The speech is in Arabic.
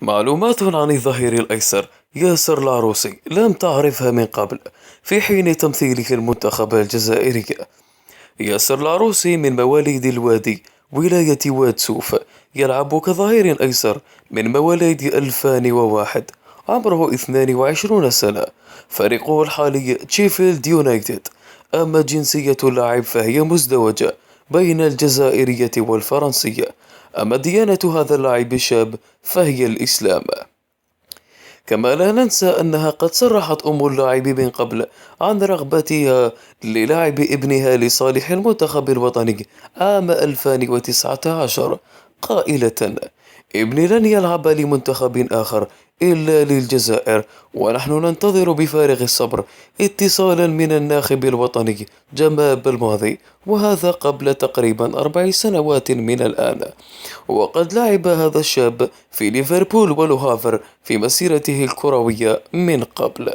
معلومات عن الظهير الأيسر ياسر العروسي لم تعرفها من قبل في حين تمثيله المنتخب الجزائري. ياسر العروسي من مواليد الوادي ولاية واد سوف، يلعب كظهير أيسر من مواليد 2001. عمره 22 سنة. فريقه الحالي تشيفيلد يونايتد. أما جنسية اللاعب فهي مزدوجة بين الجزائرية والفرنسية. أما ديانة هذا اللاعب الشاب فهي الإسلام. كما لا ننسى أنها قد صرحت أم اللاعب من قبل عن رغبتها للعب ابنها لصالح المنتخب الوطني عام 2019، قائلة: ابني لن يلعب لمنتخب آخر إلا للجزائر، ونحن ننتظر بفارغ الصبر اتصالا من الناخب الوطني جمال بالماضي، وهذا قبل تقريبا 4 سنوات من الآن. وقد لعب هذا الشاب في ليفربول ولوهافر في مسيرته الكروية من قبل.